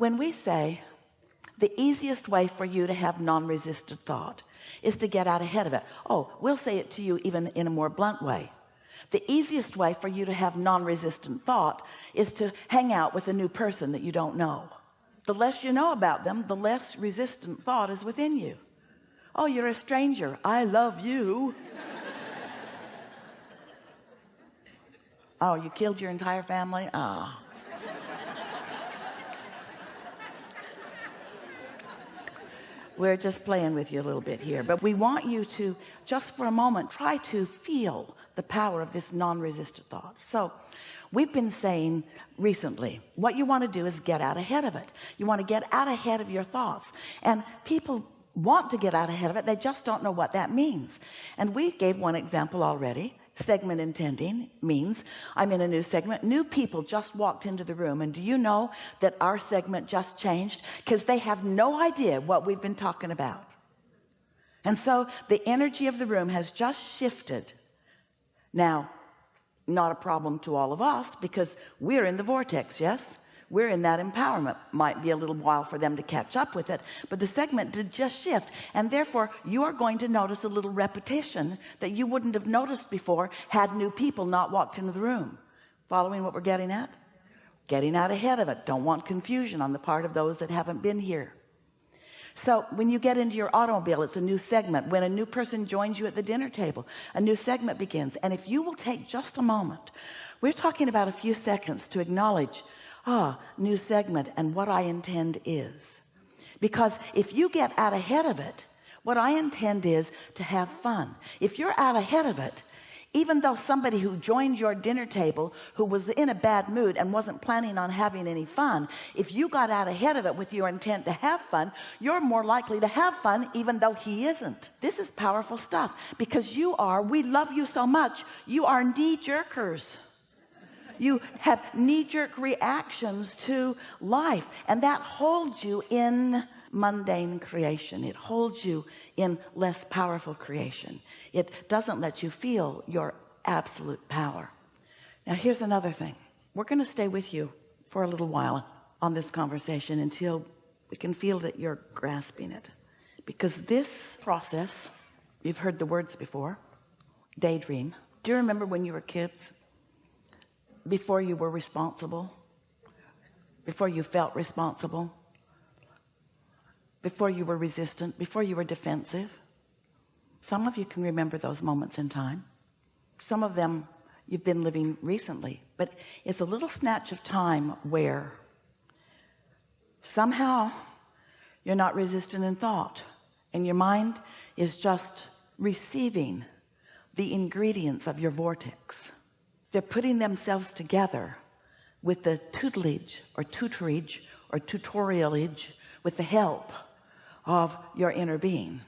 When we say the easiest way for you to have non-resistant thought is to get out ahead of it. Oh, we'll say it to you even in a more blunt way. The easiest way for you to have non-resistant thought is to hang out with a new person that you don't know. The less you know about them, the less resistant thought is within you. Oh, you're a stranger. I love you. Oh, you killed your entire family? Ah. We're just playing with you a little bit here, but we want you to just for a moment try to feel the power of this non-resistant thought. So we've been saying recently, what you want to do is get out ahead of it. You want to get out ahead of your thoughts, and people want to get out ahead of it. They just don't know what that means. And we gave one example already. Segment intending means I'm in a new segment. New people just walked into the room, and do you know that our segment just changed? Because they have no idea what we've been talking about. And so the energy of the room has just shifted. Now, not a problem to all of us, because we're in the vortex. Yes, we're in that empowerment. Might be a little while for them to catch up with it, but the segment did just shift, and therefore you are going to notice a little repetition that you wouldn't have noticed before had new people not walked into the room. Following what we're getting at? Getting out ahead of it. Don't want confusion on the part of those that haven't been here. So when you get into your automobile, it's a new segment. When a new person joins you at the dinner table, a new segment begins. And if you will take just a moment, we're talking about a few seconds to acknowledge, new segment, and what I intend is. Because if you get out ahead of it, what I intend is to have fun. If you're out ahead of it, even though somebody who joined your dinner table who was in a bad mood and wasn't planning on having any fun, if you got out ahead of it with your intent to have fun, you're more likely to have fun even though he isn't. This is powerful stuff, because we love you so much, you are knee-jerkers. You have knee-jerk reactions to life, and that holds you in mundane creation. It holds you in less powerful creation. It doesn't let you feel your absolute power. Now here's another thing. We're going to stay with you for a little while on this conversation until we can feel that you're grasping it, because this process, you've heard the words before. Daydream. Do you remember when you were kids, before you were responsible, before you felt responsible, before you were resistant, before you were defensive? Some of you can remember those moments in time. Some of them you've been living recently, but it's a little snatch of time where somehow you're not resistant in thought, and your mind is just receiving the ingredients of your vortex. They're putting themselves together with the tutelage or tutorialage, with the help of your inner being,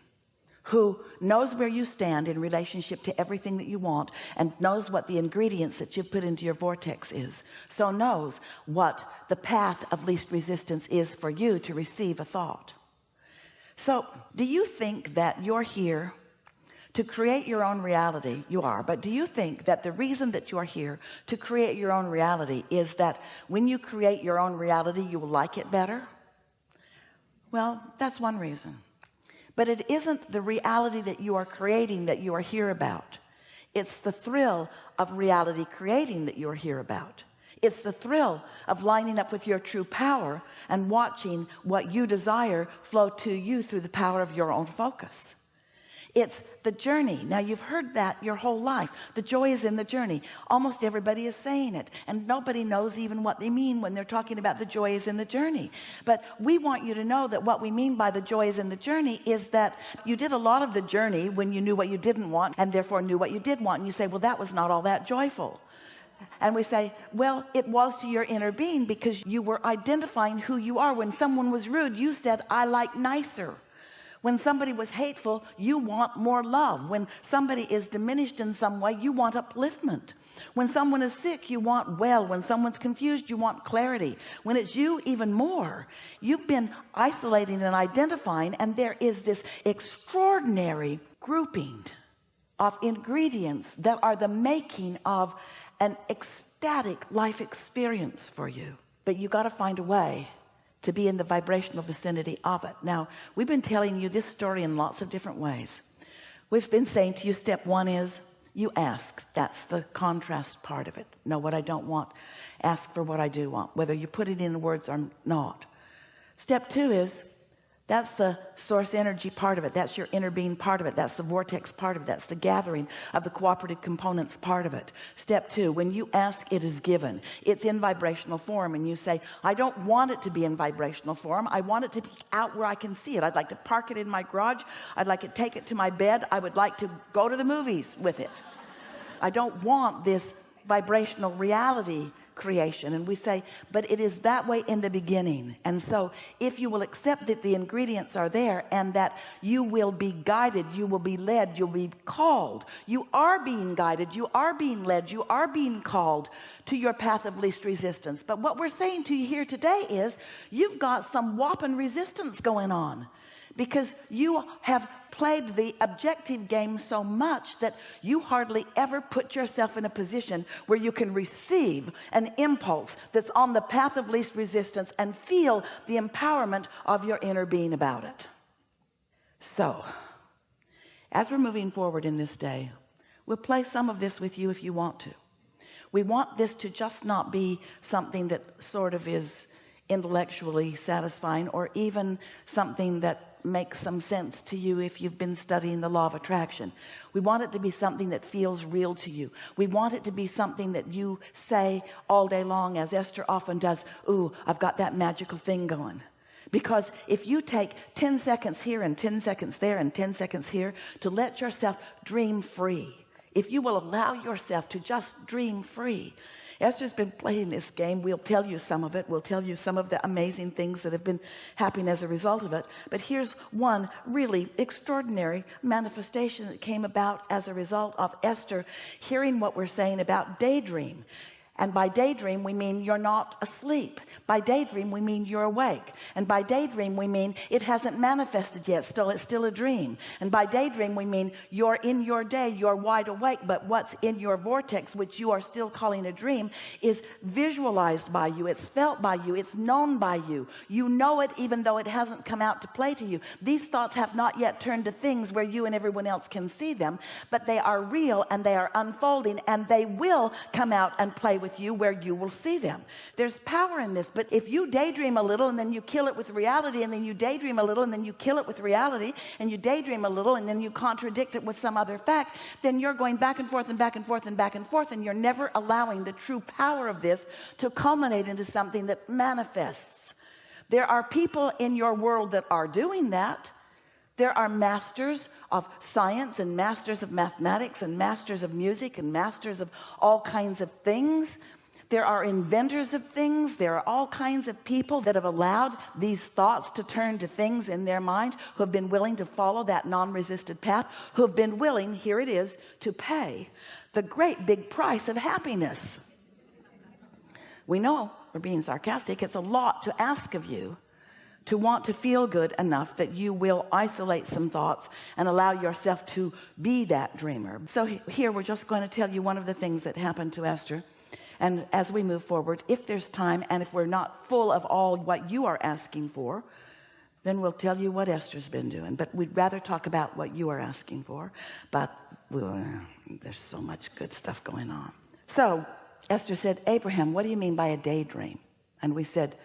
who knows where you stand in relationship to everything that you want, and knows what the ingredients that you've put into your vortex is. So knows what the path of least resistance is for you to receive a thought. So do you think that you're here to create your own reality? You are. But do you think that the reason that you're here to create your own reality is that when you create your own reality, you will like it better? Well, that's one reason. But it isn't the reality that you are creating that you are here about. It's the thrill of reality creating that you're here about. It's the thrill of lining up with your true power and watching what you desire flow to you through the power of your own focus. It's the journey. Now, you've heard that your whole life. The joy is in the journey. Almost everybody is saying it, and nobody knows even what they mean when they're talking about the joy is in the journey. But we want you to know that what we mean by the joy is in the journey is that you did a lot of the journey when you knew what you didn't want, and therefore knew what you did want. And you say, well, that was not all that joyful. And we say, well, it was to your inner being, because you were identifying who you are. When someone was rude, you said, I like nicer. When somebody was hateful, you want more love. When somebody is diminished in some way, you want upliftment. When someone is sick, you want well. When someone's confused, you want clarity. When it's you, even more. You've been isolating and identifying, and there is this extraordinary grouping of ingredients that are the making of an ecstatic life experience for you. But you got to find a way to be in the vibrational vicinity of it. Now, we've been telling you this story in lots of different ways. We've been saying to you, step one is you ask. That's the contrast part of it. Know what I don't want. Ask for what I do want, whether you put it in words or not. Step two is that's the source energy part of it. That's your inner being part of it. That's the vortex part of it. That's the gathering of the cooperative components part of it. Step two, when you ask, it is given. It's in vibrational form, and you say, I don't want it to be in vibrational form. I want it to be out where I can see it. I'd like to park it in my garage. I'd like to take it to my bed. I would like to go to the movies with it. I don't want this vibrational reality creation. And we say, but it is that way in the beginning. And so if you will accept that the ingredients are there and that you will be guided, you will be led, you'll be called, you are being guided, you are being led, you are being called to your path of least resistance. But what we're saying to you here today is you've got some whopping resistance going on, because you have played the objective game so much that you hardly ever put yourself in a position where you can receive an impulse that's on the path of least resistance and feel the empowerment of your inner being about it. So, as we're moving forward in this day, we'll play some of this with you if you want to. We want this to just not be something that sort of is intellectually satisfying, or even something that makes some sense to you if you've been studying the law of attraction. We want it to be something that feels real to you. We want it to be something that you say all day long, as Esther often does, ooh, I've got that magical thing going. Because if you take 10 seconds here and 10 seconds there and 10 seconds here to let yourself dream free, if you will allow yourself to just dream free. Esther's been playing this game. We'll tell you some of it. We'll tell you some of the amazing things that have been happening as a result of it. But here's one really extraordinary manifestation that came about as a result of Esther hearing what we're saying about daydream. And by daydream, we mean you're not asleep. By daydream, we mean you're awake. And by daydream, we mean it hasn't manifested yet. It's still a dream. And by daydream, we mean you're in your day, you're wide awake, but what's in your vortex, which you are still calling a dream, is visualized by you. It's felt by you. It's known by you. You know it even though it hasn't come out to play to you. These thoughts have not yet turned to things where you and everyone else can see them, but they are real and they are unfolding, and they will come out and play with you where you will see them. There's power in this. But if you daydream a little and then you kill it with reality, and then you daydream a little and then you kill it with reality, and you daydream a little and then you contradict it with some other fact, then you're going back and forth and back and forth and back and forth, and you're never allowing the true power of this to culminate into something that manifests. There are people in your world that are doing that. There are masters of science and masters of mathematics and masters of music and masters of all kinds of things. There are inventors of things. There are all kinds of people that have allowed these thoughts to turn to things in their mind, who have been willing to follow that non-resisted path, who have been willing, here it is, to pay the great big price of happiness. We know, we're being sarcastic, it's a lot to ask of you to want to feel good enough that you will isolate some thoughts and allow yourself to be that dreamer. So here we're just going to tell you one of the things that happened to Esther. And as we move forward, if there's time, and if we're not full of all what you are asking for, then we'll tell you what Esther's been doing. But we'd rather talk about what you are asking for. But there's so much good stuff going on. So Esther said, Abraham, what do you mean by a daydream? And we said,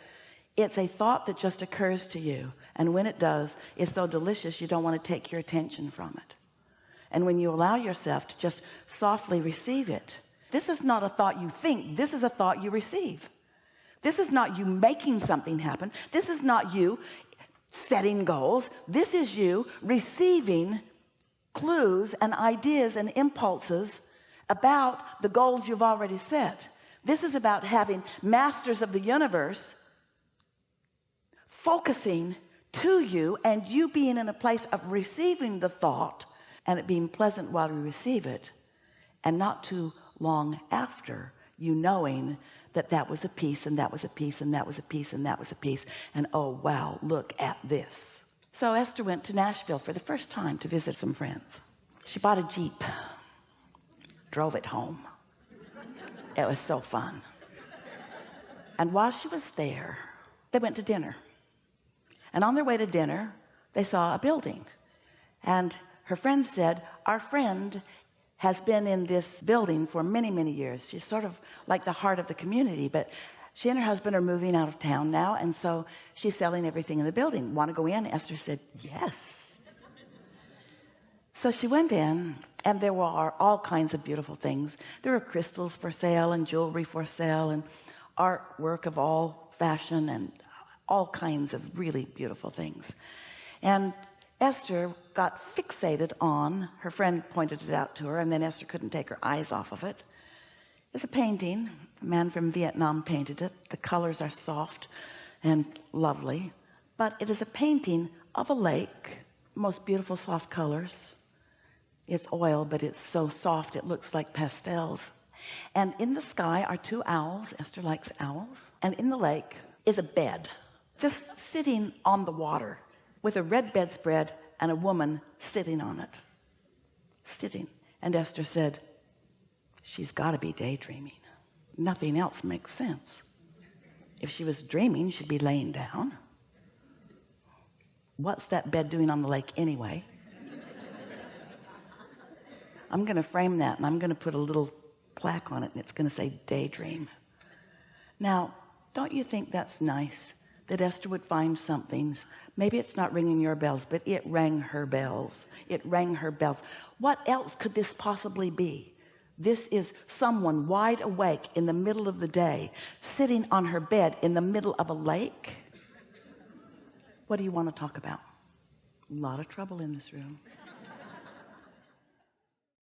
it's a thought that just occurs to you. And when it does, it's so delicious you don't want to take your attention from it. And when you allow yourself to just softly receive it, this is not a thought you think. This is a thought you receive. This is not you making something happen. This is not you setting goals. This is you receiving clues and ideas and impulses about the goals you've already set. This is about having masters of the universe focusing to you, and you being in a place of receiving the thought and it being pleasant while you receive it, and not too long after, you knowing that that was a piece, and that was a piece, and that was a piece, and that was a piece, and oh wow, look at this. So Esther went to Nashville for the first time to visit some friends. She bought a Jeep, drove it home. It was so fun. And while she was there, they went to dinner. And on their way to dinner, they saw a building. And her friend said, our friend has been in this building for many, many years. She's sort of like the heart of the community, but she and her husband are moving out of town now, and so she's selling everything in the building. Want to go in? Esther said, yes. So she went in, and there were all kinds of beautiful things. There were crystals for sale and jewelry for sale and artwork of all fashion and all kinds of really beautiful things. And Esther got fixated on, her friend pointed it out to her, and then Esther couldn't take her eyes off of it. It's a painting. A man from Vietnam painted it. The colors are soft and lovely, but it is a painting of a lake. Most beautiful soft colors. It's oil, but it's so soft it looks like pastels. And in the sky are two owls. Esther likes owls. And in the lake is a bed, just sitting on the water, with a red bedspread and a woman sitting on it. Sitting. And Esther said, she's got to be daydreaming. Nothing else makes sense. If she was dreaming, she'd be laying down. What's that bed doing on the lake anyway? I'm going to frame that, and I'm going to put a little plaque on it, and it's going to say daydream. Now, don't you think that's nice that Esther would find something? Maybe it's not ringing your bells, but it rang her bells. It rang her bells. What else could this possibly be? This is someone wide awake in the middle of the day, sitting on her bed in the middle of a lake. What do you want to talk about? A lot of trouble in this room.